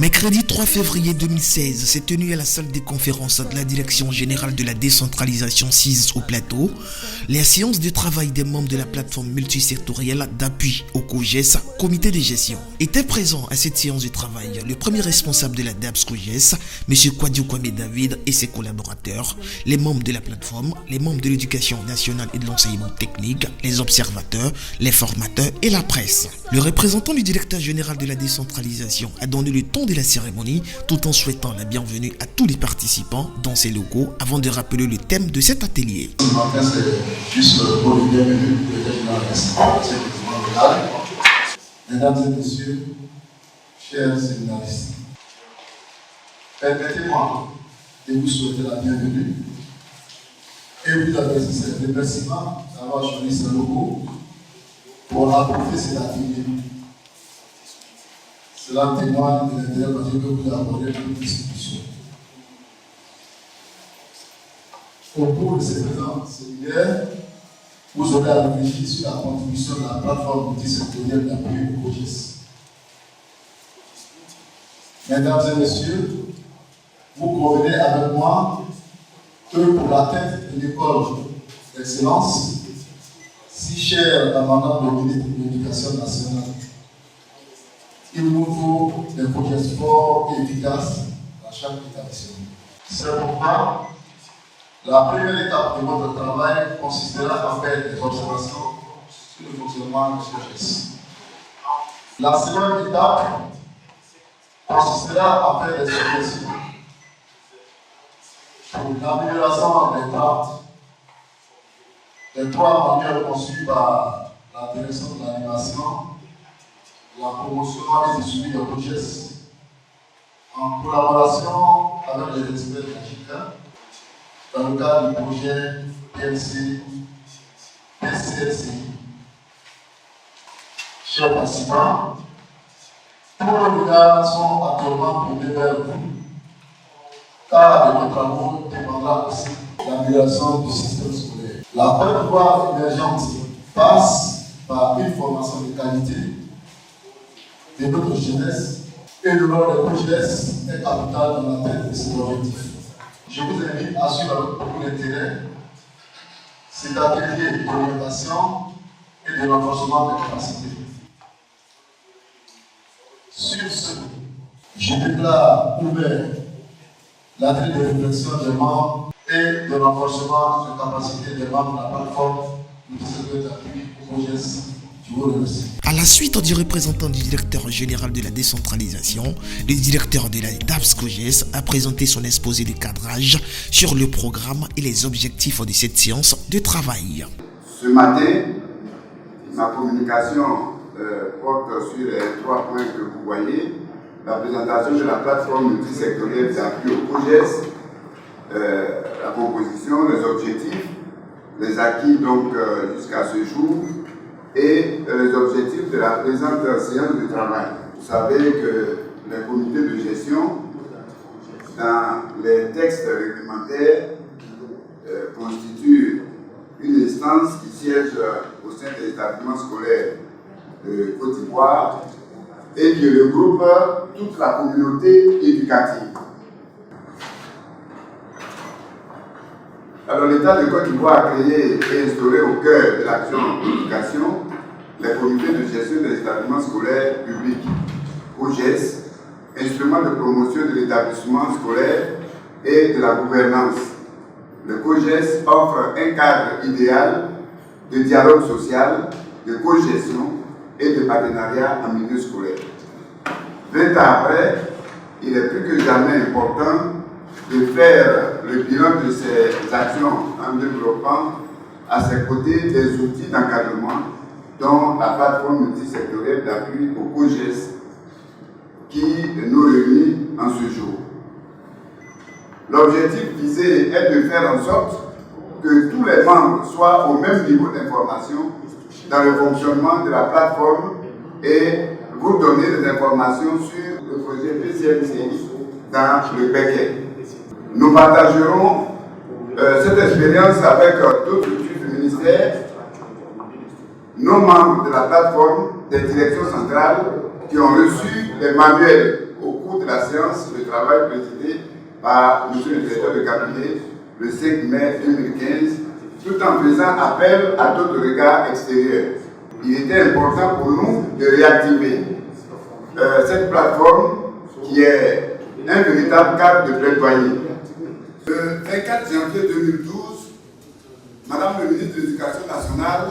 Mercredi 3 février 2016 s'est tenu à la salle des conférences de la Direction Générale de la Décentralisation 6 au Plateau les séances de travail des membres de la plateforme multisectorielle d'appui au COGES, comité de gestion. Étaient présents à cette séance de travail le premier responsable de la DAPS COGES, M. Kwadio Kwame David et ses collaborateurs, les membres de la plateforme, les membres de l'éducation nationale et de l'enseignement technique, les observateurs, les formateurs et la presse. Le représentant du directeur général de la décentralisation a donné le ton de la cérémonie tout en souhaitant la bienvenue à tous les participants dans ces locaux avant de rappeler le thème de cet atelier. Ce matin, c'est juste pour le bienvenue du directeur général de la décentralisation. Mesdames et messieurs, chers séminaristes, permettez-moi de vous souhaiter la bienvenue et vous adresser ces remerciements d'avoir choisi ce logo pour apporter cet atelier. Cela témoigne de l'intérêt que vous accordez pour l'institution. Au cours de ces présents séminaires, vous aurez à réfléchir sur la contribution de la plateforme multisectorielle d'appui au COGES. Mesdames et messieurs, vous convenez avec moi que pour l'atteinte de l'école d'excellence, si chère à Madame le ministre de l'Éducation nationale, il nous faut des projets forts et efficaces dans chaque établissement. C'est pourquoi la première étape de votre travail consistera à faire des observations sur le fonctionnement de COGES. La seconde étape consistera à faire des suggestions pour l'amélioration des drafts des trois manuels conçus par la direction de l'animation, la promotion et le suivi de COGES en collaboration avec les experts magiques dans le cadre du projet PLC, PCLCI. Chers participants, tous les regards sont actuellement tournés vers vous, car de nos travaux dépendra aussi l'amélioration du système scolaire. La bonne voie émergente passe par une formation de qualité de notre jeunesse et le rôle de COGES est capital dans l'atteinte de cet objectif. Je vous invite à suivre avec beaucoup d'intérêt cet atelier d'orientation et de renforcement des capacités. Sur ce, je déclare ouvert l'atelier de réflexion des membres et de renforcement des capacités des membres de la plateforme du secteur d'appui au COGES. Je vous remercie. À la suite du représentant du directeur général de la décentralisation, le directeur de la DAPS COGES a présenté son exposé de cadrage sur le programme et les objectifs de cette séance de travail. Ce matin, ma communication porte sur les trois points que vous voyez. La présentation de la plateforme multisectorielle d'appui au COGES, la composition, les objectifs, les acquis donc jusqu'à ce jour, et les objectifs de la présente séance de travail. Vous savez que les comités de gestion, dans les textes réglementaires, constituent une instance qui siège au sein des établissements scolaires de Côte d'Ivoire et qui regroupe toute la communauté éducative. Alors l'État de Côte d'Ivoire a créé et instauré au cœur de l'action d'éducation les comités de gestion des établissements scolaires publics, COGES, instrument de promotion de l'établissement scolaire et de la gouvernance. Le COGES offre un cadre idéal de dialogue social, de cogestion et de partenariat en milieu scolaire. 20 ans après, il est plus que jamais important de faire le bilan de ces actions en développant à ses côtés des outils d'encadrement dont la plateforme multisectorielle d'appui au COGES qui nous réunit en ce jour. L'objectif visé est de faire en sorte que tous les membres soient au même niveau d'information dans le fonctionnement de la plateforme et vous donner des informations sur le projet PCLCI dans le paquet. Nous partagerons cette expérience avec d'autres structures du ministère, nos membres de la plateforme des directions centrales qui ont reçu les manuels au cours cours de la séance de travail présidée par M. le directeur de cabinet le 5 mai 2015, tout en faisant appel à d'autres regards extérieurs. Il était important pour nous de réactiver cette plateforme qui est un véritable cadre de plaidoyer. Le 24 janvier 2012, Madame le ministre de l'Éducation nationale,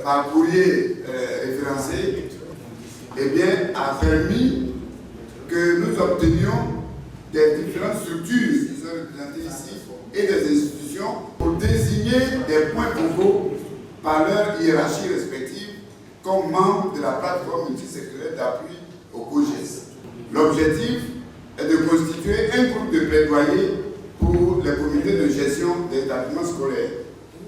par courrier référencé, a permis que nous obtenions des différentes structures qui sont représentées ici et des institutions pour désigner des points focaux par leur hiérarchie respective comme membres de la plateforme multisectorielle d'appui au COGES. L'objectif est de constituer un groupe de plaidoyer pour les comités de gestion des établissements scolaires.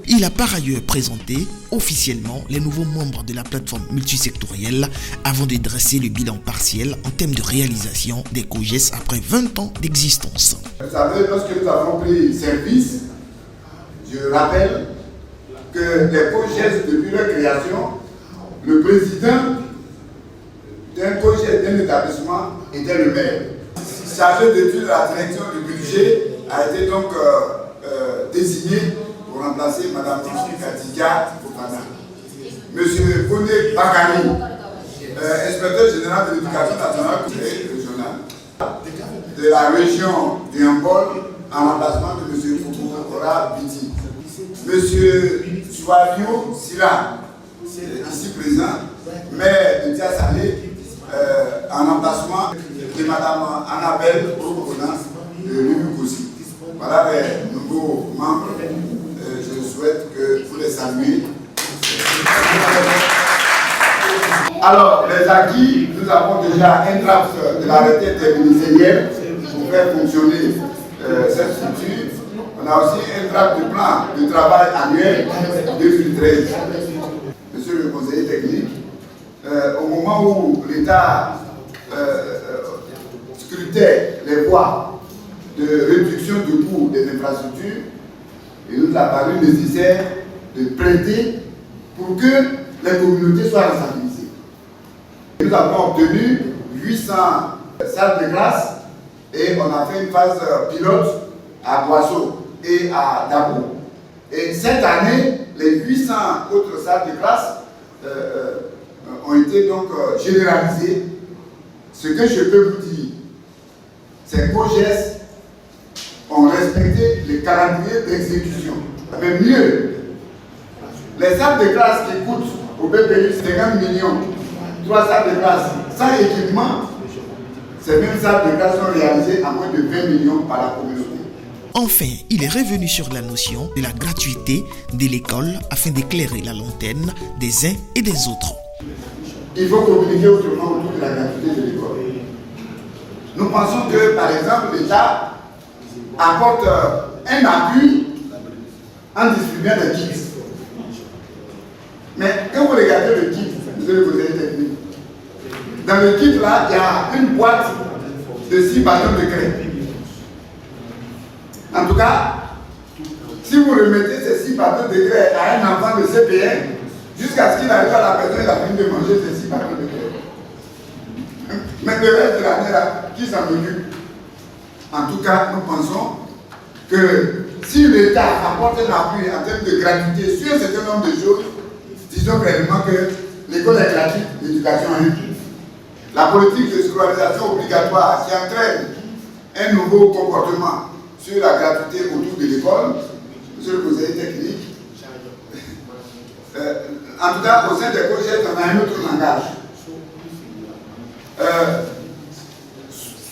Il a par ailleurs présenté officiellement les nouveaux membres de la plateforme multisectorielle avant de dresser le bilan partiel en termes de réalisation des COGES après 20 ans d'existence. Vous savez, lorsque nous avons pris service, je rappelle que les COGES, depuis leur création, le président d'un COGES, d'un établissement, était le maire. Chargé d'études à la direction du budget a été donc désigné pour remplacer Mme Khadija Fofana. M. Koné Bakari, inspecteur général de l'éducation nationale et régionale de la région du Yambol, en remplacement de M. Foukoura Biti. M. Soualio Sira, ici présent, maire de Tiasalé, en remplacement de Mme Annabelle Oukona de l'UMUKOSI. Voilà les nouveaux membres. Je souhaite que vous les saluiez. Alors, les acquis, nous avons déjà un draft de l'arrêté interministériel pour faire fonctionner cette structure. On a aussi un draft de plan de travail annuel 2013. Monsieur le conseiller technique, au moment où l'État scrutait les voies de réduction du coût des infrastructures, il nous a paru nécessaire de prêter pour que les communautés soient sensibilisées. Nous avons obtenu 800 salles de classe et on a fait une phase pilote à Boisseau et à Dabou. Et cette année, les 800 autres salles de classe ont été donc généralisées. Ce que je peux vous dire, c'est que COGES ont respecté les calendriers d'exécution. Mais mieux, les salles de classe qui coûtent au BPI 50 millions, 3 salles de classe sans équipement, ces mêmes salles de classe sont réalisées à moins de 20 millions par la communauté. Enfin, il est revenu sur la notion de la gratuité de l'école afin d'éclairer la lanterne des uns et des autres. Il faut communiquer autrement autour de la gratuité de l'école. Nous pensons que, par exemple, l'État apporte un appui en distribuant des kits. Mais quand vous regardez le kit, vous allez vous aider technique. Dans le kit là, il y a une boîte de 6 bâtons de craie. En tout cas, si vous remettez ces 6 bâtons de craie à un enfant de CPN, jusqu'à ce qu'il arrive à la maison, il a fini de manger ces 6 bâtons de craie. Mais le reste de l'année là, qui s'en occupe? En tout cas, nous pensons que si l'État apporte un appui en termes de gratuité sur un certain nombre de choses, disons réellement que l'école est gratuite, l'éducation est gratuite. La politique de scolarisation obligatoire qui entraîne un nouveau comportement sur la gratuité autour de l'école, monsieur le conseiller technique, en tout cas au sein des COGES, on a un autre langage.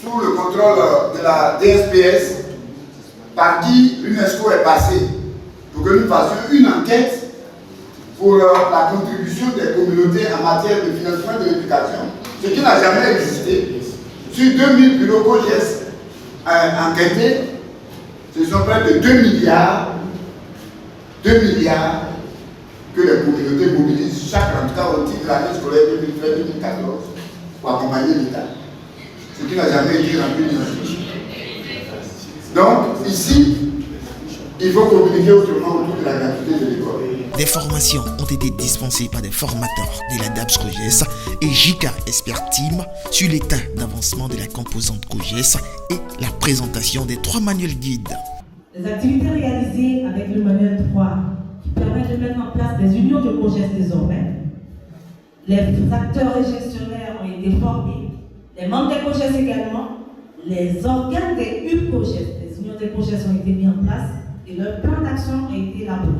Sous le contrôle de la DSPS, par qui l'UNESCO est passée, pour que nous fassions une enquête pour la contribution des communautés en matière de financement de l'éducation, ce qui n'a jamais existé. Sur 2000 bureaux COGES enquêtés, ce sont près de 2 milliards que les communautés mobilisent chaque en tout cas au titre de l'année scolaire 2013-2014 pour accompagner l'État. Ce qui n'a jamais été rempli. Donc, ici, Il faut communiquer autrement autour de la gratuité de l'école. Des formations ont été dispensées par des formateurs de la DAPS COGES et JICA Expert Team sur l'état d'avancement de la composante COGES et la présentation des 3 manuels guides. Les activités réalisées avec le manuel 3 qui permettent de mettre en place des unions de COGES désormais. Les acteurs et gestionnaires ont été formés, les membres des COGES également, les organes des UCOGES, les unions des COGES ont été mis en place et leur plan d'action a été élaboré.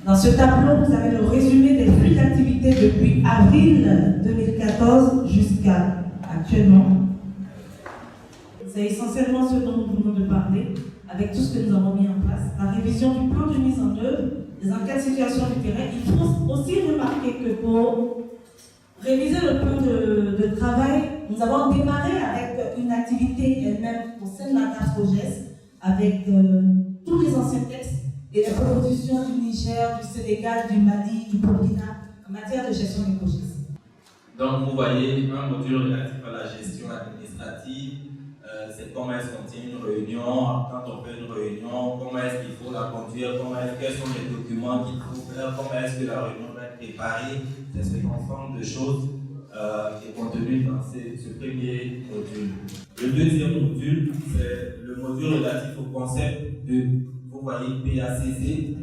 Dans ce tableau, vous avez le résumé des flux d'activités depuis avril 2014 jusqu'à actuellement. C'est essentiellement ce dont nous venons de parler, avec tout ce que nous avons mis en place. La révision du plan de mise en œuvre, les enquêtes situation du terrain. Il faut aussi remarquer que pour réviser le plan de travail, nous avons démarré avec une activité elle-même au sein de la DAPS COGES, avec tous les anciens textes et les propositions du Niger, du Sénégal, du Mali, du Burkina en matière de gestion des COGES. Donc vous voyez un module relatif à la gestion administrative, c'est comment est-ce qu'on tient une réunion, quand on fait une réunion, comment est-ce qu'il faut la conduire, quels sont les documents qu'il faut faire, comment est-ce que la réunion va être préparée. C'est ce ensemble de choses qui est contenu dans ce premier module. Le deuxième module, c'est le module relatif au concept de, vous voyez, PACC,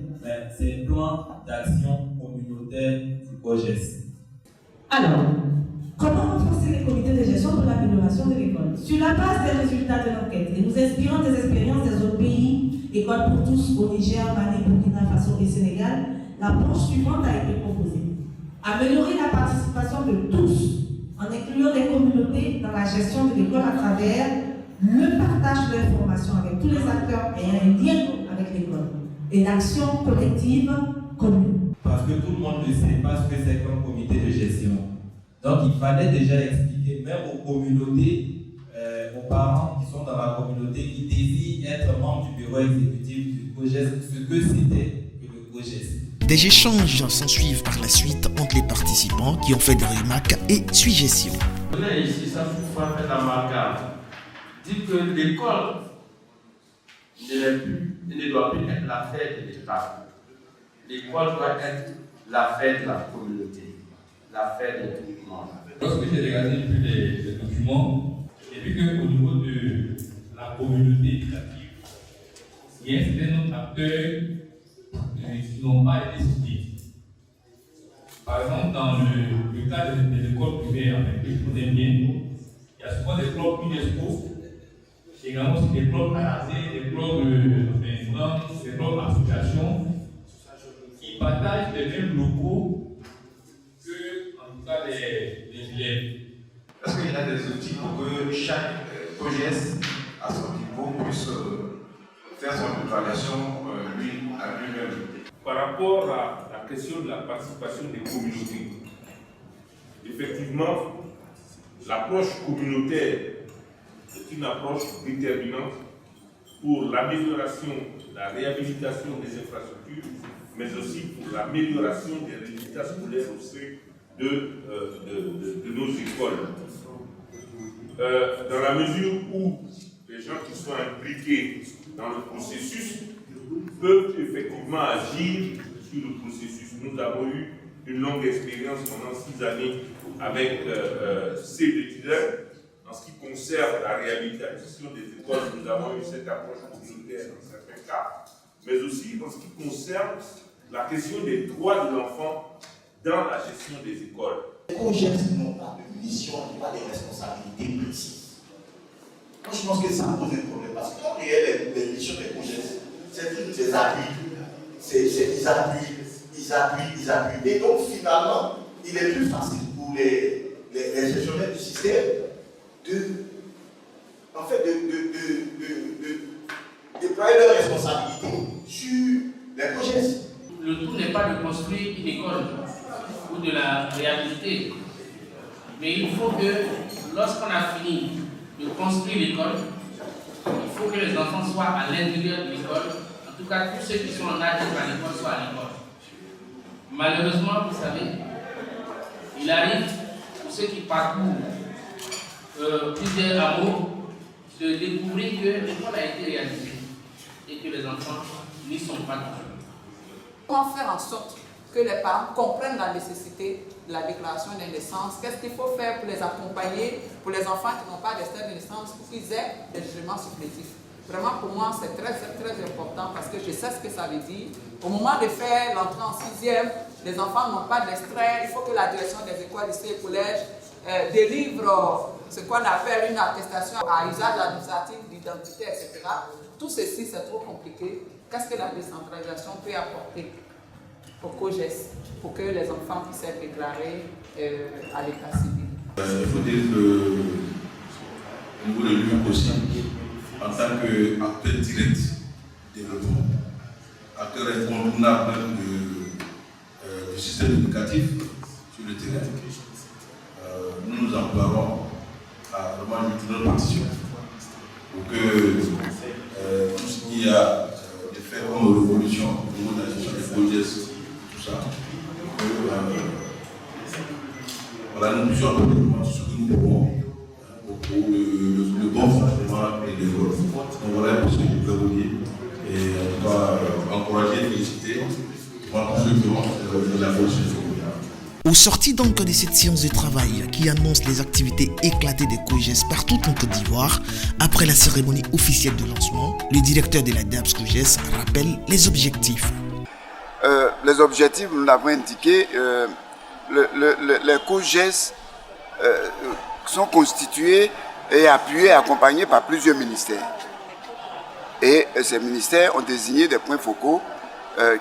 c'est Plan d'Action Communautaire du COGES. Alors, comment renforcer les comités de gestion pour l'amélioration de l'école? Sur la base des résultats de l'enquête et nous inspirant des expériences des autres pays, École pour tous au Niger, Mali, Burkina Faso et Sénégal, l'approche suivante a été proposée. Améliorer la participation de tous en incluant les communautés dans la gestion de l'école à travers le partage d'informations avec tous les acteurs et un lien avec l'école et l'action collective commune. Parce que tout le monde ne sait pas ce que c'est qu'un comité de gestion. Donc il fallait déjà expliquer même aux communautés, aux parents qui sont dans la communauté, qui désirent être membres du bureau exécutif du COGES, ce que c'était que le COGES. Des échanges s'ensuivent par la suite entre les participants qui ont fait des remarques et suggestions. Venez ici, ça vous fait la marque. Dites que l'école ne doit plus être la fête de l'État. L'école doit être la fête de la communauté, la fête de tout le monde. Lorsque j'ai regardé les documents, j'ai vu qu'au niveau de la communauté éducative, il y a un certain nombre d'acteurs qui n'ont pas été cités. Par exemple, dans le cas des écoles privées, que je connais bien, il y a souvent des clubs UNESCO, également aussi des clubs AAC, des clubs des clubs associations, qui partagent les mêmes locaux que, en tout cas, les élèves. Est-ce qu'il y a des outils pour que chaque COGES à son niveau puisse faire son évaluation à lui-même? Par rapport à la question de la participation des communautés, effectivement, l'approche communautaire est une approche déterminante pour l'amélioration, la réhabilitation des infrastructures, mais aussi pour l'amélioration des résultats scolaires au sein de nos écoles. Dans la mesure où les gens qui sont impliqués dans le processus peuvent effectivement agir sur le processus. Nous avons eu une longue expérience pendant 6 années avec ces étudiants. En ce qui concerne la réhabilitation des écoles, nous avons eu cette approche communautaire dans certains cas, mais aussi en ce qui concerne la question des droits de l'enfant dans la gestion des écoles. Les COGES n'ont pas de mission, n'ont pas de responsabilités précises. Moi, je pense que ça pose un problème parce que quand on regarde les missions des COGES, c'est tous des appuis. Ils appuient. Et donc, finalement, il est plus facile pour les gestionnaires du système de déployer leurs responsabilités sur les COGES. Le tout n'est pas de construire une école ou de la réhabiliter. Mais il faut que, lorsqu'on a fini de construire l'école, il faut que les enfants soient à l'intérieur de l'école. En tout cas, tous ceux qui sont en âge d'être à l'école soient à l'école. Malheureusement, vous savez, il arrive pour ceux qui parcourent plusieurs hameaux de découvrir que l'école a été réalisée. et que les enfants n'y sont pas toujours. Comment faire en sorte que les parents comprennent la nécessité de la déclaration des naissances? Qu'est-ce qu'il faut faire pour les accompagner, pour les enfants qui n'ont pas d'extrait de naissance, pour qu'ils aient des jugements supplétifs? Vraiment, pour moi, c'est très important parce que je sais ce que ça veut dire. Au moment de faire l'entrée en 6e, les enfants n'ont pas d'extrait. Il faut que la direction des écoles, lycées et collèges délivre ce qu'on appelle une attestation à usage administratif d'identité, etc. Tout ceci, c'est trop compliqué. Qu'est-ce que la décentralisation peut apporter au COJES pour que les enfants puissent être déclarés à l'état civil? Il faut dire que au niveau de l'UMIC aussi, en tant qu'acteur direct du développement, acteur incontournable du système éducatif sur le terrain, nous nous emploierons à vraiment notre partition pour que tout ce qui a été fait comme révolution au niveau de la gestion des projets, tout ça, voilà, nous puissions apporter ce que nous pouvons pour le bon fonctionnement et le développement. Donc voilà ce que je peux vous dire et on va encourager et féliciter tous ceux qui ont la voix. Au sorti donc de cette séance de travail qui annonce les activités éclatées des COJES partout en Côte d'Ivoire, après la cérémonie officielle de lancement, le directeur de la DAPS COJES rappelle les objectifs. Les objectifs, nous l'avons indiqué, les COJES sont constitués et appuyés et accompagnés par plusieurs ministères. Et ces ministères ont désigné des points focaux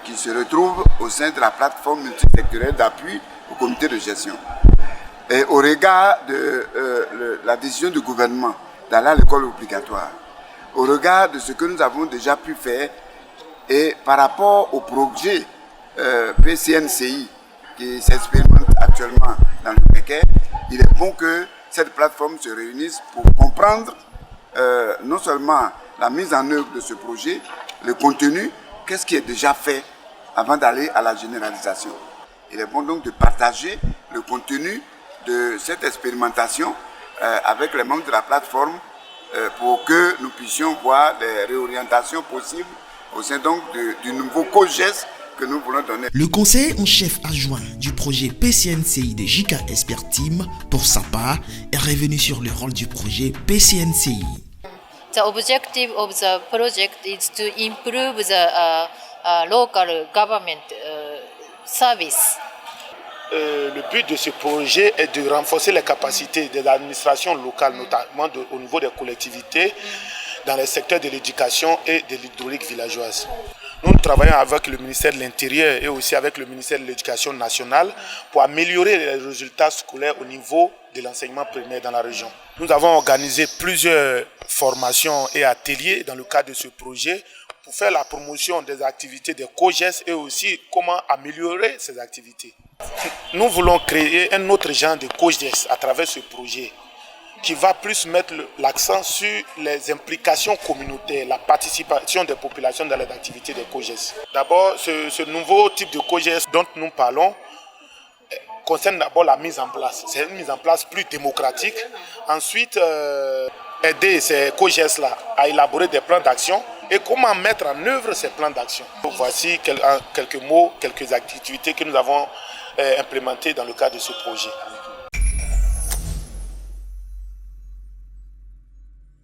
qui se retrouvent au sein de la plateforme multisectorielle d'appui au comité de gestion. Et au regard de la décision du gouvernement d'aller à l'école obligatoire, au regard de ce que nous avons déjà pu faire et par rapport au projet PCNCI qui s'expérimente actuellement dans le Pékin, il est bon que cette plateforme se réunisse pour comprendre non seulement la mise en œuvre de ce projet, le contenu, qu'est-ce qui est déjà fait avant d'aller à la généralisation. Il est bon donc de partager le contenu de cette expérimentation avec les membres de la plateforme pour que nous puissions voir des réorientations possibles au sein donc du nouveau COJES que nous voulons donner. Le conseiller en chef adjoint du projet PCNCI de JK Expert Team, pour sa part, est revenu sur le rôle du projet PCNCI. The objective of the project is to improve the local government service. Le but de ce projet est de renforcer les capacités des administrations locales, notamment au niveau des collectivités, dans les secteurs de l'éducation et de l'hydraulique villageoise. Nous travaillons avec le ministère de l'Intérieur et aussi avec le ministère de l'Éducation nationale pour améliorer les résultats scolaires au niveau de l'enseignement primaire dans la région. Nous avons organisé plusieurs formations et ateliers dans le cadre de ce projet pour faire la promotion des activités des COJES et aussi comment améliorer ces activités. Nous voulons créer un autre genre de COJES à travers ce projet qui va plus mettre l'accent sur les implications communautaires, la participation des populations dans les activités des COJES. D'abord, ce nouveau type de COJES dont nous parlons concerne d'abord la mise en place. C'est une mise en place plus démocratique. Ensuite, aider ces COJES-là à élaborer des plans d'action et comment mettre en œuvre ces plans d'action. Voici quelques mots, quelques activités que nous avons implémentées dans le cadre de ce projet.